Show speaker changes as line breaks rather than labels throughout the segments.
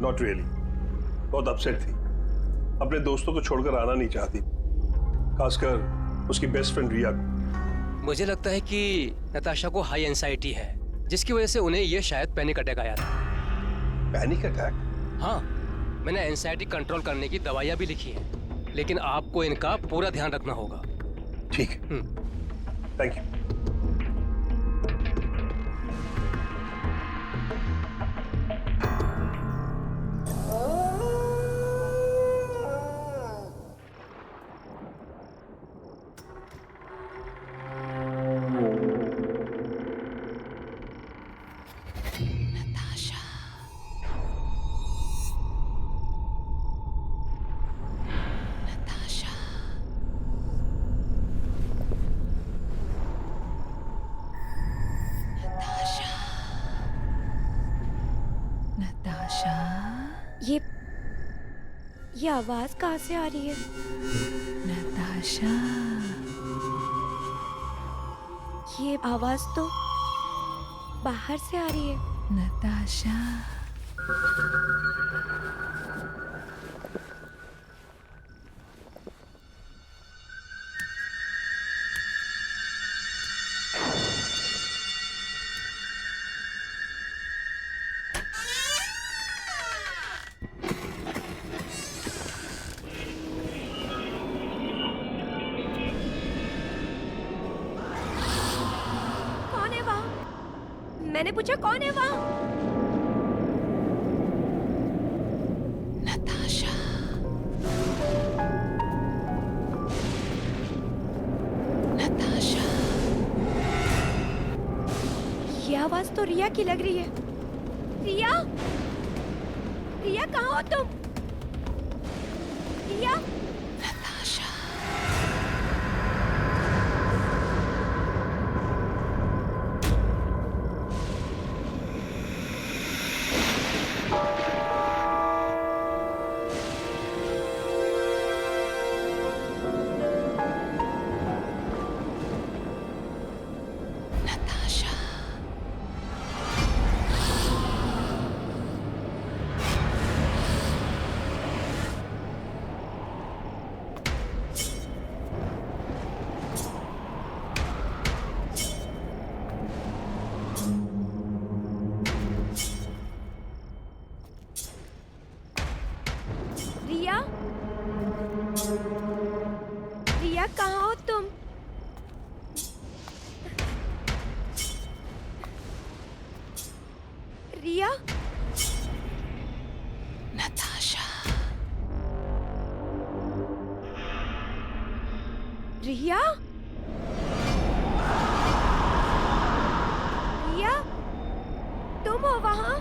Not really, बहुत upset थी। अपने दोस्तों को छोड़कर आना नहीं चाहती, खासकर उसकी बेस्ट फ्रेंड रिया को।
मुझे लगता है कि नताशा को हाई एंजाइटी है, जिसकी वजह से उन्हें यह शायद पैनिक अटैक आया था।
Panic attack?
हाँ, मैंने एंजाइटी कंट्रोल करने की दवाइयाँ भी लिखी हैं, लेकिन आपको इनका पूरा ध्यान रखना होगा।
ठीक है, थैंक यू।
नताशा,
ये आवाज कहाँ से आ रही है?
नताशा,
ये आवाज तो बाहर से आ रही है।
नताशा।
कौन है वहाँ? मैंने पूछा कौन है वहाँ?
नताशा, नताशा।
ये आवाज तो रिया की लग रही है। रिया, रिया कहाँ हो तुम? रिया,
नताशा, नताशा।
रिया, रिया कहाँ हो तुम? रिया,
नताशा,
रिया, रिया, तुम हो वहाँ?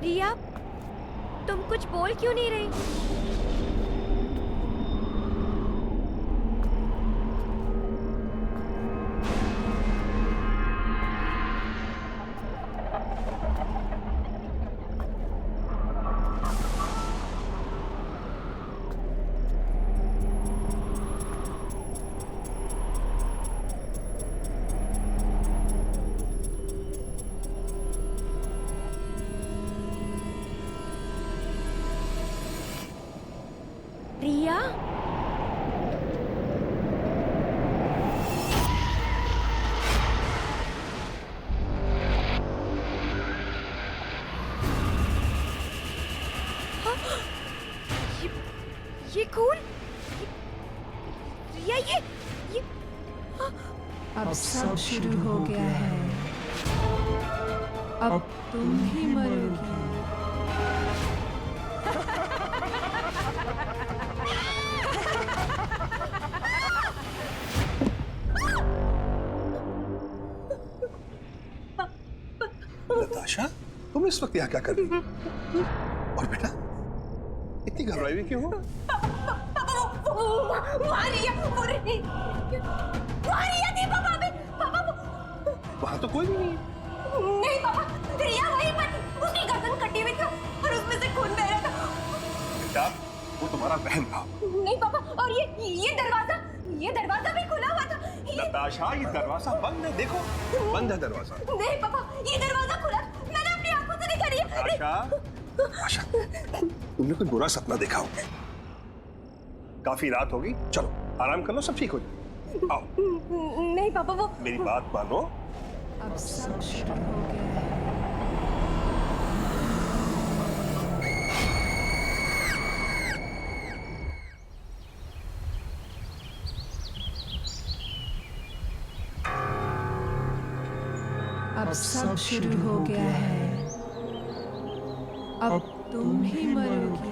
रिया, तुम कुछ बोल क्यों नहीं रही? रिया, हाँ, ये खून, रिया, ये हाँ,
अब सब शुरू हो गया है। अब तुम ही मरोगी।
नताशा, तुम इस वक्त यहाँ क्या कर रही हो? और बेटा, इतनी घबराई हुई क्यों हो? वहाँ तो कोई भी नहीं है।
नहीं पापा, रिया वहीं पर, उसकी गर्दन कटी हुई थी और उसमें से खून बह रहा था।
बेटा, वो तुम्हारा बहन था।
नहीं पापा, और ये
नताशा, ये दरवाजा बंद है, देखो बंद है दरवाजा।
नहीं पापा, ये दरवाजा खुला, मैंने अपनी आंखों से देखा रिया।
नताशा, तुमने कोई बुरा सपना देखा हो? काफी रात होगी, चलो आराम कर लो, सब ठीक हो जाए। आओ।
नहीं पापा, वो
मेरी बात मानो।
अब सब शुरू हो गया है। अब सब शुरू हो गया है। अब तुम ही मरोगी।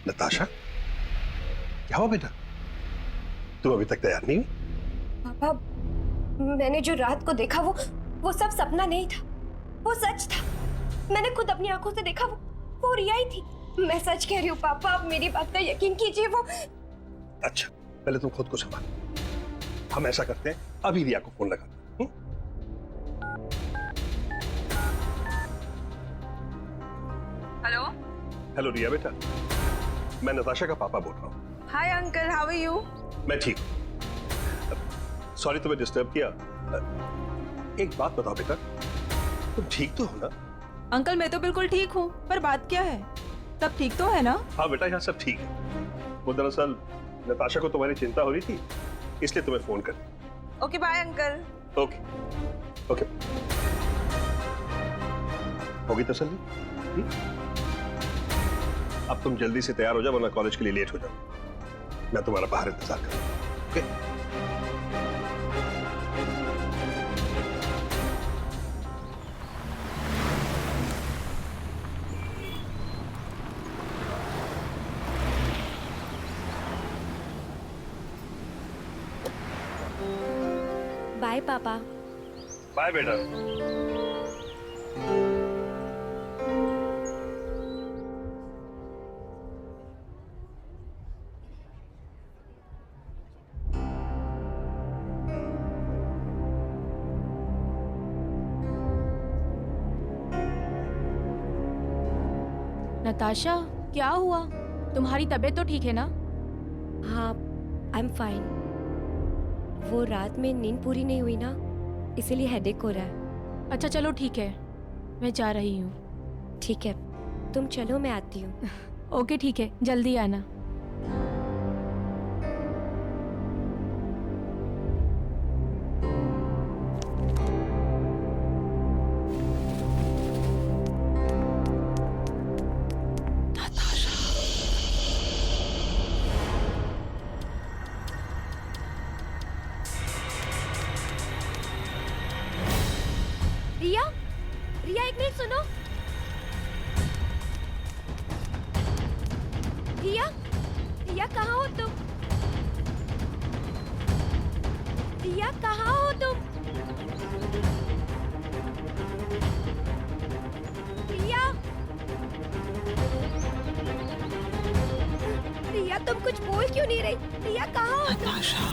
नताशा, क्या हुआ बेटा? तुम अभी तक तैयार नहीं हुई?
पापा, मैंने जो रात को देखा वो सब सपना नहीं था, वो सच था। मैंने खुद अपनी आंखों से देखा, वो रिया ही थी। मैं सच कह रही हूँ पापा, आप मेरी बात का यकीन कीजिए। वो
अच्छा, पहले तुम खुद को संभालो। हम ऐसा करते हैं, अभी रिया को फोन लगाते हैं।
हेलो।
हेलो रिया बेटा, मैं नताशा का पापा बोल रहा हूँ।
Hi uncle, how are you?
मैं ठीक हूँ। सॉरी तुम्हें डिस्टर्ब किया। एक बात बताओ बेटा, तुम ठीक तो हो ना?
अंकल मैं तो बिल्कुल ठीक हूँ, पर बात क्या है? सब ठीक तो है ना?
हाँ बेटा, यहाँ सब ठीक है। वो दरअसल नताशा को तुम्हारी चिंता हो रही थी, इसलिए तुम्हें फोन कर।
Okay bye uncle.
Okay okay, होगी तसल्ली? अब तुम जल्दी से तैयार हो जाओ, वरना कॉलेज के लिए लेट हो जाओ। मैं तुम्हारा बाहर इंतजार करूंगा। ओके?
बाय पापा।
बाय बेटा।
नताशा, क्या हुआ? तुम्हारी तबीयत तो ठीक है ना?
हाँ, आई एम फाइन। वो रात में नींद पूरी नहीं हुई ना, इसीलिए हेडेक हो रहा है।
अच्छा चलो ठीक है, मैं जा रही हूँ।
ठीक है, तुम चलो, मैं आती हूँ।
ओके ठीक है, जल्दी आना।
रिया, रिया एक मिनट सुनो। रिया, रिया कहाँ हो तुम? रिया कहाँ हो तुम? रिया, रिया तुम कुछ बोल क्यों नहीं रही? रिया कहाँ हो तुम?
नताशा,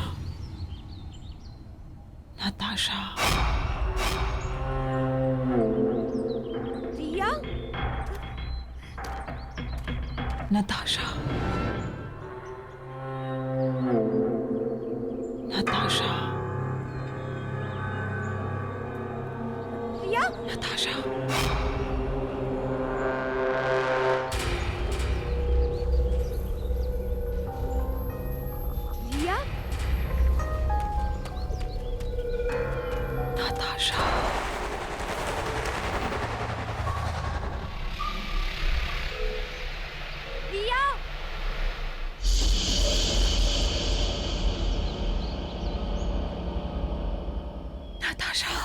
नताशा,
रिया,
नताशा, नताशा,
रिया,
नताशा,
रिया,
नताशा,
रिया।
नताशा।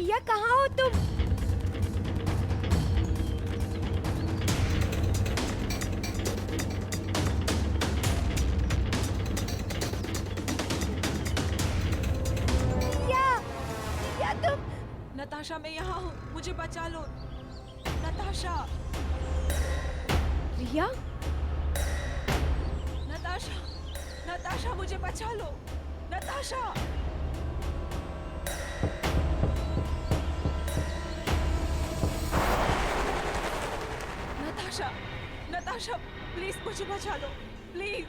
रिया कहाँ हो तुम? रिया तुम?
नताशा मैं यहाँ हूँ, मुझे बचा लो। नताशा,
रिया?
नताशा, नताशा मुझे बचा लो। नताशा, नताशा, नताशा प्लीज मुझे बचा लो। प्लीज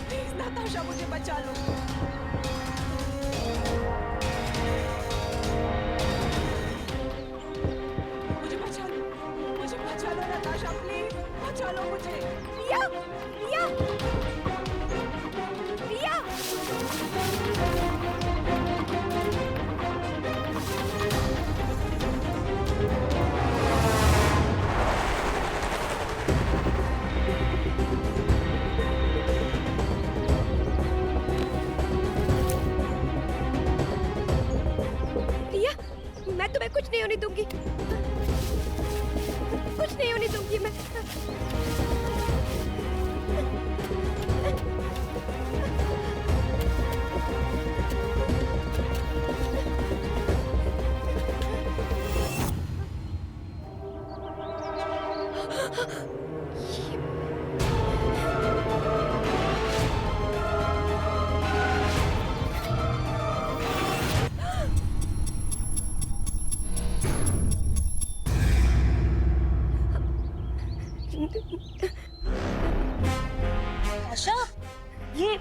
प्लीज नताशा मुझे बचा लो। मुझे बचा लो नताशा, प्लीज बचा लो मुझे।
रिया! रिया! रिया! रिया, मैं तुम्हें कुछ नहीं होने दूंगी। कुछ नहीं होने दूंगी मैं।
आशा, ये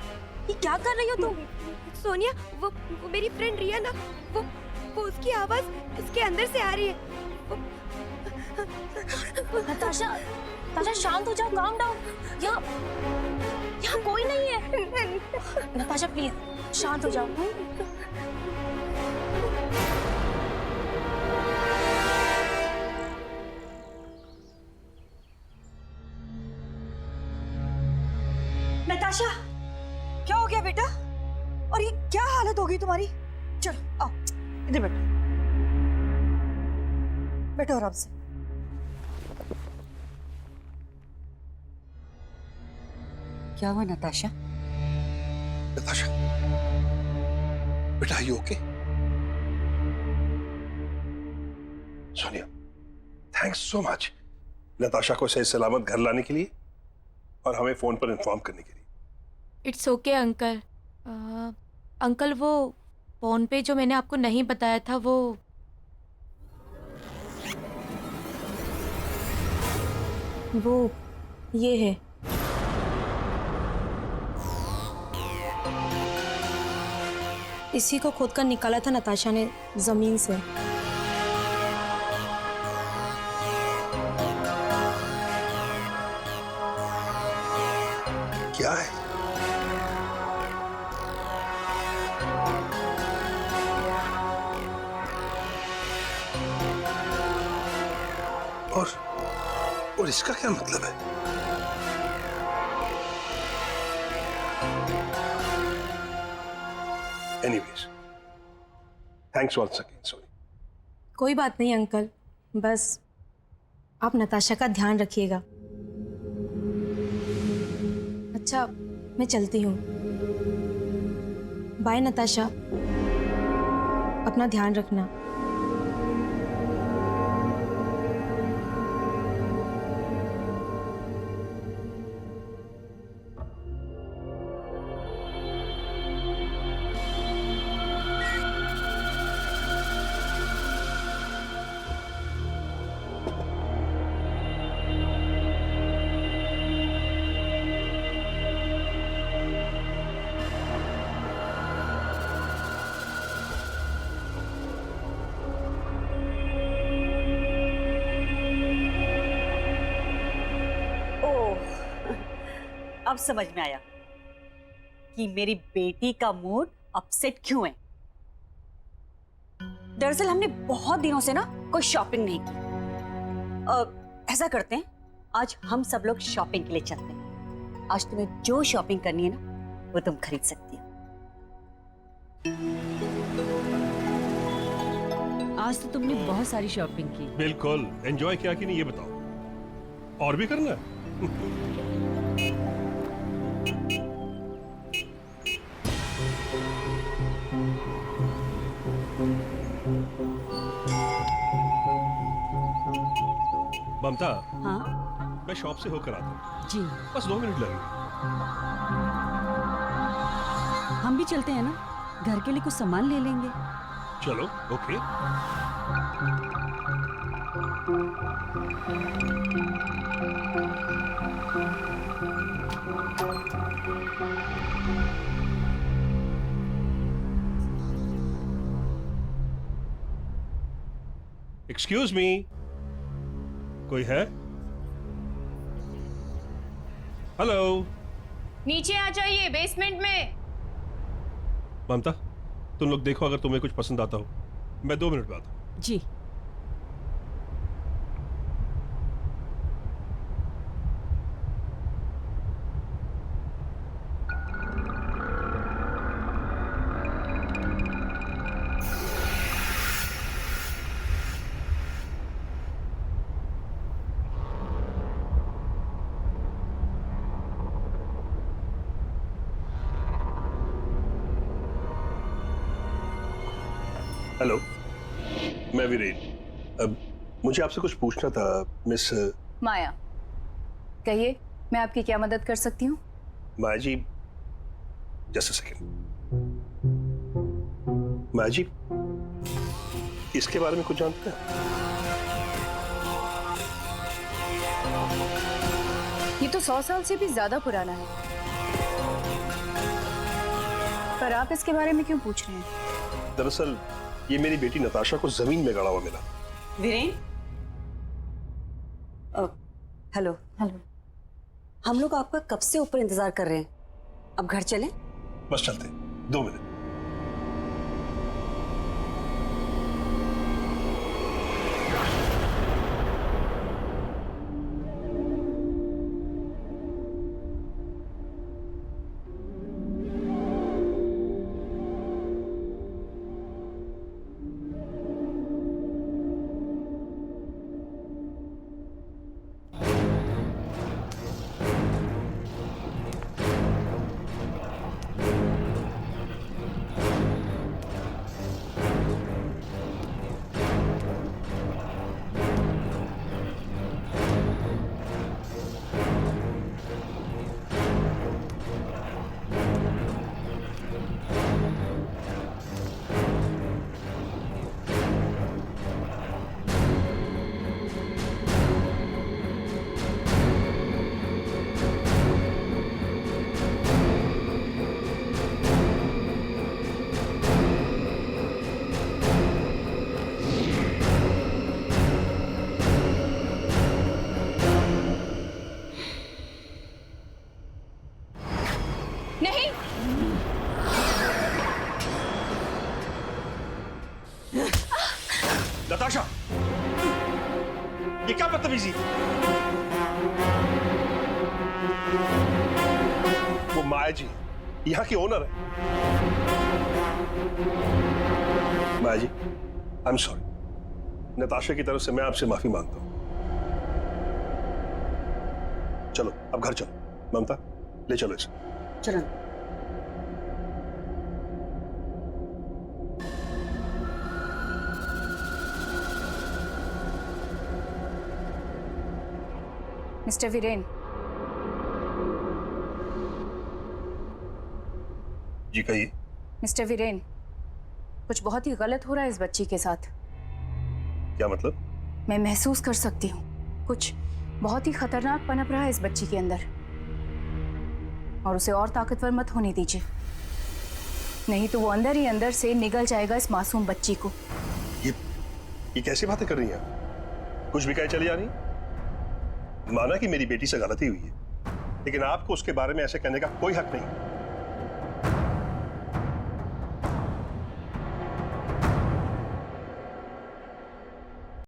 क्या कर रही हो तुम?
सोनिया, वो मेरी फ्रेंड रिया ना, वो उसकी आवाज इसके अंदर से आ रही है।
नताशा, नताशा शांत हो जाओ, काम डाउन। यहाँ कोई नहीं है। नताशा प्लीज शांत हो जाओ।
नताशा, क्या हो गया बेटा? और ये क्या हालत हो गई तुम्हारी? चलो आओ, इधर बैठो। बैठो आराम से। क्या हुआ नताशा?
नताशा, बेटा you okay? Sonia, thanks so much Natasha को सही सलामत घर लाने के लिए और हमें फोन पर इन्फॉर्म करने के लिए।
It's okay uncle. अंकल वो फोन पे जो मैंने आपको नहीं बताया था वो ये है। इसी को खोद कर निकाला था नताशा ने जमीन से।
क्या है? और इसका क्या मतलब है? Anyways, thanks once again Soni.
कोई बात नहीं अंकल, बस आप नताशा का ध्यान रखिएगा। अच्छा, मैं चलती हूँ। बाय नताशा, अपना ध्यान रखना।
अब समझ में आया कि मेरी बेटी का मूड अपसेट क्यों है। दरअसल हमने बहुत दिनों से ना कोई शॉपिंग नहीं की। ऐसा करते हैं, आज हम सब लोग शॉपिंग के लिए चलते हैं। आज तुम्हें जो शॉपिंग करनी है ना वो तुम खरीद सकती हो। आज तो तुमने बहुत सारी शॉपिंग की।
बिल्कुल। एंजॉय क्या कि नहीं ये बताओ, और भी करना है? ममता,
हाँ
मैं शॉप से होकर आता हूँ,
जी,
बस 2 मिनट लगेंगे।
हम भी चलते हैं ना, घर के लिए कुछ सामान ले लेंगे।
चलो, ओके। एक्सक्यूज मी, कोई है? हेलो
नीचे आ जाइए, बेसमेंट में।
ममता, तुम लोग देखो, अगर तुम्हें कुछ पसंद आता हो मैं 2 मिनट में आता हूं।
जी।
हेलो, मैं वीरेन। अब मुझे आपसे कुछ पूछना था, मिस
माया। कहिए, मैं आपकी क्या मदद कर सकती हूँ?
माया जी। Just a second. माया जी, इसके बारे में कुछ जानते हैं?
ये तो 100 साल से भी ज्यादा पुराना है, पर आप इसके बारे में क्यों पूछ रहे हैं?
दरअसल ये मेरी बेटी नताशा को जमीन में गड़ा हुआ मिला।
वीरेन, हेलो।
हेलो।
हम लोग आपका कब से ऊपर इंतजार कर रहे हैं, अब घर चलें?
बस चलते, 2 मिनट।
नहीं,
नताशा, ये क्या बदतमीजी? वो माया जी यहाँ की ओनर है। माया जी, आई एम सॉरी। नताशा की तरफ से मैं आपसे माफी मांगता हूं। चलो अब घर चलो। ममता, ले चलो इसे।
चलो।
मिस्टर वीरेन,
जी कहिए।
मिस्टर वीरेन, कुछ बहुत ही गलत हो रहा है इस बच्ची के साथ।
क्या मतलब?
मैं महसूस कर सकती हूँ, कुछ बहुत ही खतरनाक पनप रहा है इस बच्ची के अंदर, और उसे और ताकतवर मत होने दीजिए, नहीं तो वो अंदर ही अंदर से निगल जाएगा इस मासूम बच्ची को।
ये कैसी बातें कर रही हैं आप? कुछ भी कहे चली जा रही? माना कि मेरी बेटी से गलती हुई है, लेकिन आपको उसके बारे में ऐसे कहने का कोई हक नहीं।